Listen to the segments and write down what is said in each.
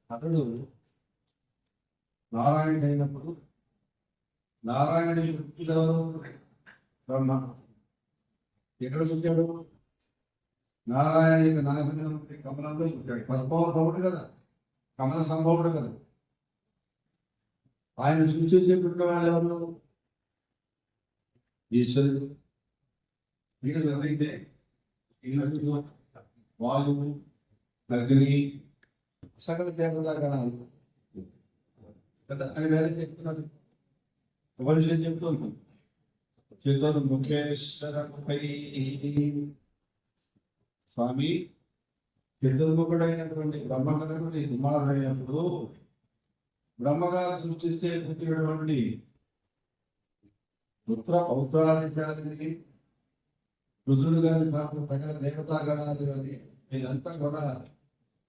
అతడు నారాయణుడు అయినప్పుడు నారాయణుడి వృత్తిలో బ్రహ్మ ఎక్కడ పుట్టాడు? నారాయణ యొక్క నారాయణ కమలంలో పుట్టాడు. పద్మోద్భవుడు కదా, కమల సంభవుడు కదా. ఆయన సృష్టించేటువంటి వాళ్ళు ఎవరు? ఈశ్వరుడు. వీడు ఎవరైతే ఈశ్వరుడు, వాయువు, అగ్ని, సకల దేవతా గణాలు కదా అని వేరే చెప్తున్నది. ఉపనిషత్తు చెప్తుంది చతుర్ముఖేశ్వరముఖై. స్వామి చతుర్ముఖుడైనటువంటి బ్రహ్మగారుని కుమారుడైనప్పుడు బ్రహ్మగారు సృష్టిస్తే పుట్టినటువంటి పుత్ర పౌత్రాధిశాలిని రుద్రుడు గారి శాస్త్ర సకల దేవతాగణాలు కానీ ఇదంతా కూడా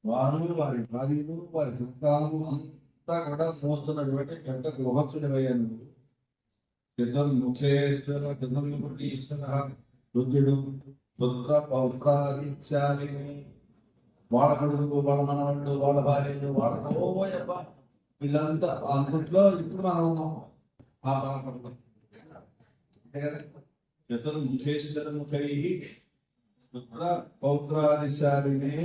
వారు, వారి భార్యలు, వారి సంతానము అంతా కూడా మోస్తున్నటువంటి పెద్ద గృహస్థుడయ్యాను. చతుర్ముఖేశ్వర చతుర్ముఖుడు ఈశ్వర రుద్రుడు పుత్ర పౌత్రాధిశాలిని, వాళ్ళ కొడుకు, వాళ్ళ మనవాళ్ళు, వాళ్ళ భార్యలు, వాళ్ళ ఓయబ్బ వీళ్ళంతా అందుట్లో ఇప్పుడు మనం ఉన్నాం. ఆ బాధపడతాం అంతే కదా. చతుర్ముఖేశ్వరముఖై పుత్ర పౌత్రాధిశాలిని.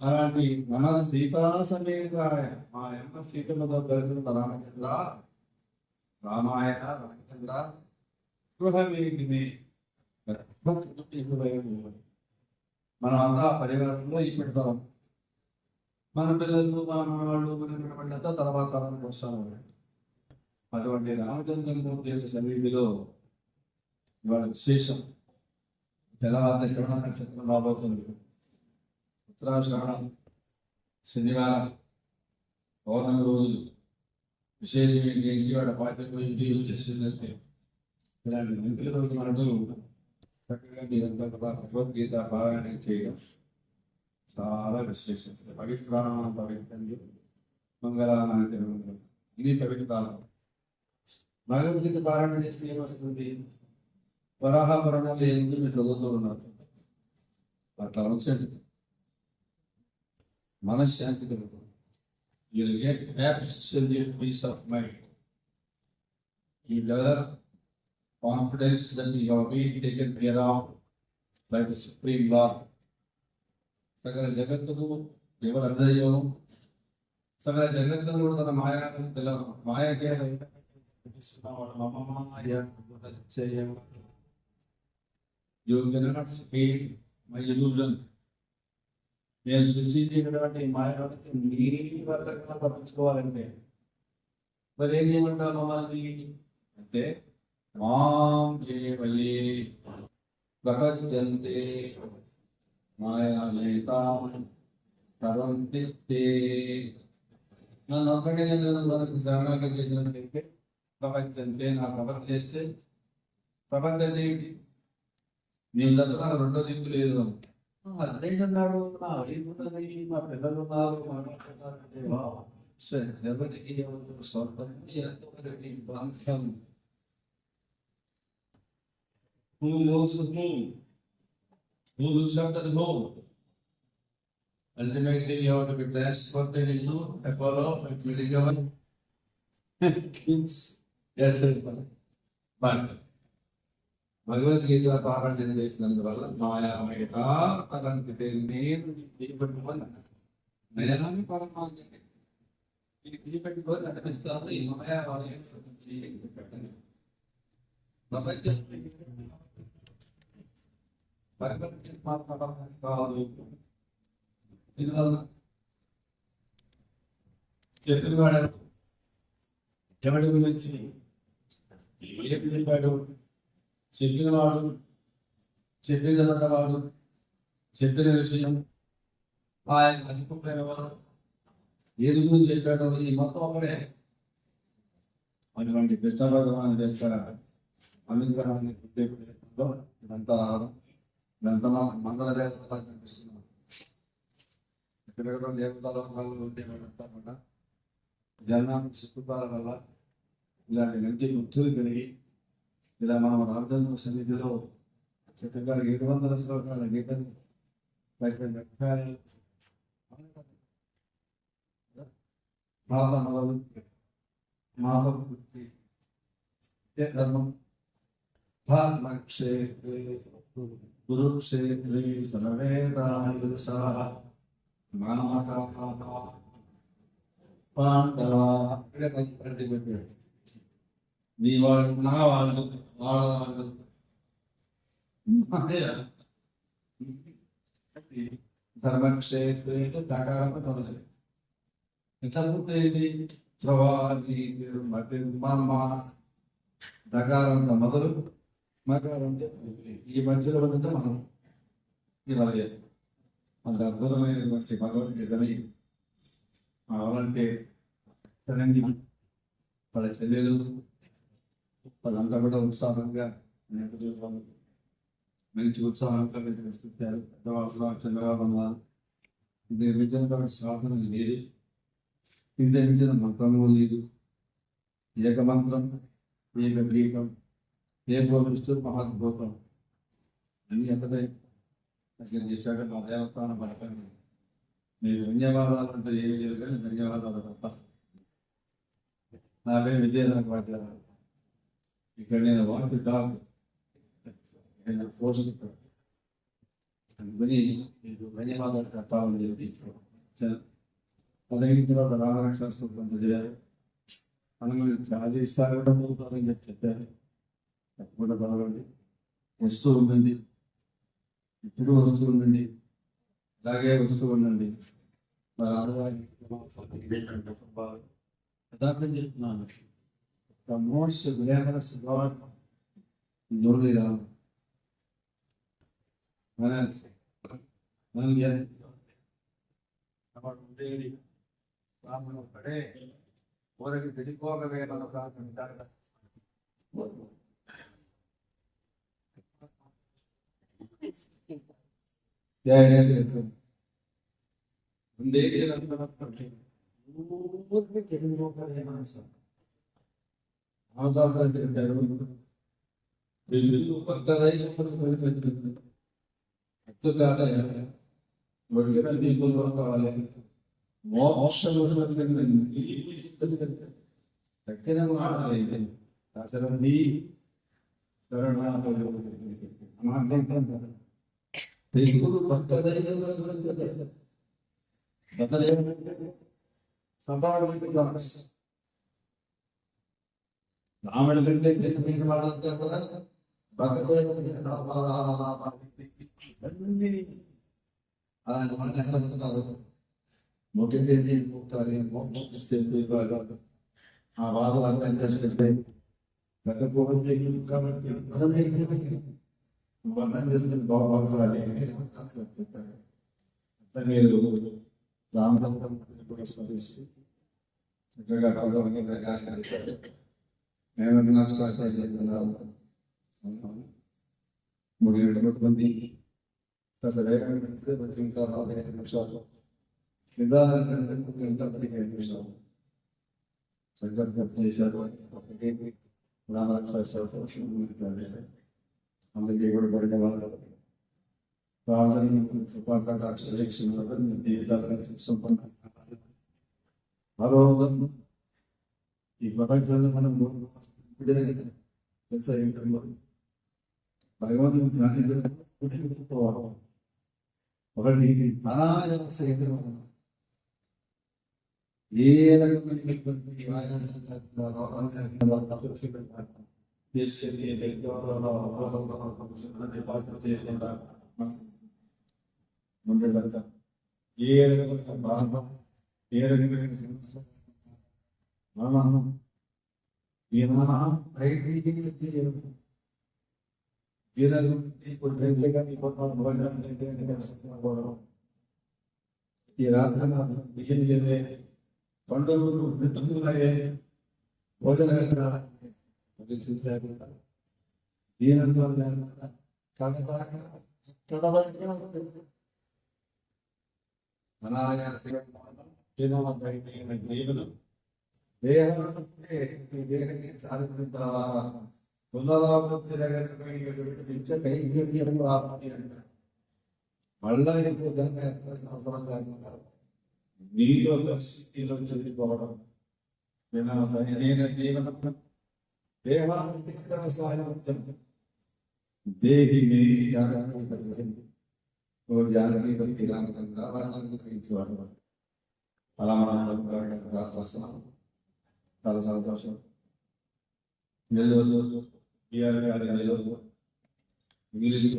అలాంటి మన సీతా సమేతాయ మా అమ్మ సీతమ్మతో కలిసిన రామచంద్ర, రామాయ రామచంద్ర గృహమేటిని. మనం అంతా పరివారంలో ఈ పెడతాం. మన పిల్లలు, మన మనవాళ్ళు, మన వాళ్ళంతా తర్వాత తరానికి వస్తాను. అటువంటి రామచంద్రమూర్తి యొక్క సన్నిధిలో ఇవాళ విశేషం. తెల్లవారుత శ్రవణ నక్షత్రం రాబోతుంది. ఉత్తరాశ్రవణం శనివారం పౌర్ణమి రోజులు విశేషం ఏంటి? ఇంటివాడ పాఠ్యం ఇది వచ్చేసిందంటే ఇలాంటి మంచి రోజు మనకు చక్కగా మీరంతా కదా భగవద్గీత పారాయణం చేయడం చాలా విశేషం. పవిత్రాణం పవిత్రంగా మంగళానాన్ని తిరుగుతుంది. ఇది పవిత్రాణం. భగవద్గీత పారాయణ చేస్తే ఏమొస్తుంది? వరాహ పురాణాలు ఎందుకు మీరు చదువుతూ ఉన్నారు. అట్లా ఉంచండి, మనశ్శాంతి కలుగుతుంది. You will get absolute peace of mind. You develop confidence that you are being taken care of by the Supreme Lord. సకల జగత్తుకు ఎవరు అందరూ సకల జగత్తును కూడా తన మాయకే You cannot feel my illusion. నేను సృష్టించినటువంటి మాయకి నీ వల్ల తప్పించుకోవాలంటే మరి ఏం చేయమంటావు మమ్మల్ని అంటే మాం ఏవయే ప్రపంచంతే మాయాలేతాం తరంతి. నన్ను ఒక్కడే మనకు శరణాగం చేసినట్లయితే ప్రపంచంతే నా ప్రపంచం చేస్తే ప్రపంచం ఏంటి? నేను తప్ప నాకు రెండో దిక్కు లేదు. హస్బెండ్ అన్నాడు, నా వైఫ్ ఉన్నది, మా పిల్లలు ఉన్నారు, ఎవరికి ఎవరు సొంతం ఎంతవరకు బంధం. Who knows who? Who looks after the whole? Ultimately, you have to be transported into Apollo and Medicavan Kings. Yes, but Bhagavad Gita పారాయణ చేసినందువల్ల మాయామయట తరంతితే నేను చేయబట్టుకున్నాను. నయనాన్ని పరమాన్ని ఇది చేయబట్టుకొని నడిపిస్తాను. ఈ మాయా వలయం పెట్టండి. ప్రపంచం భగవద్గీత మాత్రం కాదు. ఇందువల్ల చెప్పినవాడు ఎవడి గురించి ఏ పిలిపాడు? చెప్పినవాడు, చెప్పేదన్నవాడు, చెప్పిన విషయం ఆయన అనుకుంటున్నవారు ఏది గురించి చెప్పాడో ఈ మొత్తం ఒకడే. అటువంటి కృష్ణ భగవాన్ యొక్క అనుగ్రహాన్ని ఇదంతా రావడం, ఇదంతా మంగళ దేవతలా కనిపిస్తున్నాం. ఎక్కడ దేవతల వల్ల ఉండేవాడంతా కూడా జనానికి సుఖాల వల్ల ఇలాంటి మంచి గుర్తులు కలిగి ఇలా మనం రామచంద్ర సన్నిధిలో చక్కగా 700 శ్లోకాల గీతని ధర్మం ధర్మక్షేత్రే కురుక్షేత్రే సమవేదాయుషా నీ వాళ్ళు నా వాళ్ళు వాళ్ళ వాళ్ళు ధర్మక్షేత్రే దగారం మొదలు ఎట్లా పూర్తయింది చవాలి మతి మమ్మ దగారంతో మొదలు మకారంతో ఈ మధ్యలో ఉన్నది మనం ఇవాళ అంత అద్భుతమైనటువంటి భగవద్గీతని అవలంటే సరండి వాళ్ళ చెల్లెలు వాళ్ళంతా కూడా ఉత్సాహంగా మంచి ఉత్సాహంగా తీసుకొచ్చారు పెద్దవాళ్ళు చంద్రబాబు అన్నారు ఇది విద్యను సాధన లేదు ఇంత విద్యన మంత్రము లేదు ఏక మంత్రం ఏక గీతం ఏ గోవిష్ఠు మహాద్భుతం అన్ని ఎంతదే దగ్గర చేశాక మా దేవస్థానం పడకండి మీరు ధన్యవాదాలు అంటే ఏమి లేదు కానీ ధన్యవాదాలు తప్ప నా పేరు విజయరాఘవాచార్య ఇక్కడ నేను వాటి డాగ్ నేను పోషిస్తాను అందుకని మీకు ధన్యవాదాలు చెప్పాలని చెప్పి పదహైదు తర్వాత రామరక్ష స్తోత్రం చదివారు అనుమతి చాలా ఇష్టాలు కూడా చెప్పారు తప్పకుండా చదవండి వస్తూ ఉండండి ఇప్పుడు వస్తూ ఉండండి అలాగే వస్తూ ఉండండి యథార్థం చెప్తున్నాను ద మోస్ట్ గ్లామరస్ గాడ్ జోడి రాదు ఉండేది రాముడు ఒక్కడే ఊరికి పెళ్ళిపోగవే మన కావాలి మోక్షం తగ్గిన వాడాలి రాముడి కంటే మీరు వాళ్ళంతా కూడా అలాంటి వాళ్ళు ఎక్కడుంటారు మొగ్గుదేవి ముక్తారి ఆ వాదం అర్థం చేసుకుంటే గత పూర్వం కాబట్టి బంధం చేసుకుని బాగుపడాలి మీరు రామచంద్రం కూడా స్మరిస్తూ చక్కగా నేను నష్టాలు 3 మంది అసలు ఇంకా 45 నిమిషాలు నిదానంగా 15 నిమిషాలు సంకల్పం చేశారు రామరక్ష అందరికీ కూడా ధన్యవాదాలు ఈ ప్రపంచంలో మనం భగవంతుని ధ్యానించడం ఒకటి ఏ రకమైనటువంటి తీసుకెళ్ళి బాధ్యత చేయకుండా ఉండేలాగా ఏ రకమైన బాధ ఏ రకమైన ఈ రాత్రి బియ్యం తొండలు నిట్టుకున్నాయే భోజన దేహాన్ని సాధించిన తర్వాత పునరావృత్తి మళ్ళా అవసరం లేకుండా నీలో పరిస్థితిలో చెల్లిపోవడం దేహాన్ని సాయం దేహి మే జానకి భక్తి రామచంద్ర వర్ణాన్ని గ్రహించేవారు అలా మనం ప్రశ్న చాలా సంతోషం నెల్లూరు బిఆర్ గారి నెల్లూరు ఇంగ్లీష్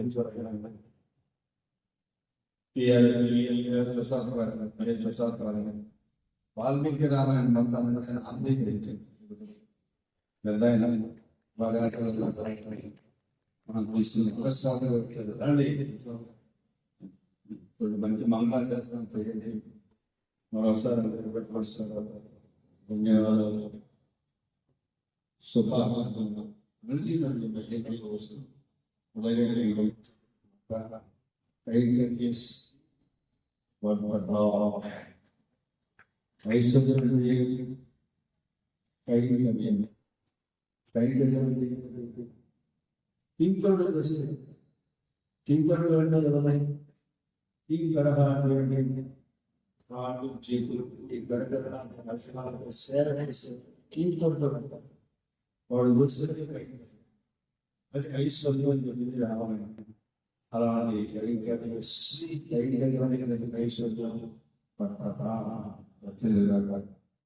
ప్రసాద్ గారు ప్రసాద్ గారు వాల్మీకి రామాయణ మొత్తాన్ని ఆయన అంగీకరించారు పెద్ద ఆయన బాగా మనం తీసుకుని రండి మంచి మంగళాశాస్త్రం చేయండి మరోసారి ధన్యవాదాలు శుభాకాంక్షలు మళ్ళీ మళ్ళీ వస్తూ అలాగే కింకరుడు అంటే ఎవరై కింకరహ కాళ్ళు చేతులు ఈ గడగడానికి నక్షత్రాలతో సేర వేసి కింకరుడు అంటారు వాడు కూర్చొని అది ఐశ్వర్యం అని చెప్పి రావాలి అలాంటి ఐశ్వర్యం వచ్చింది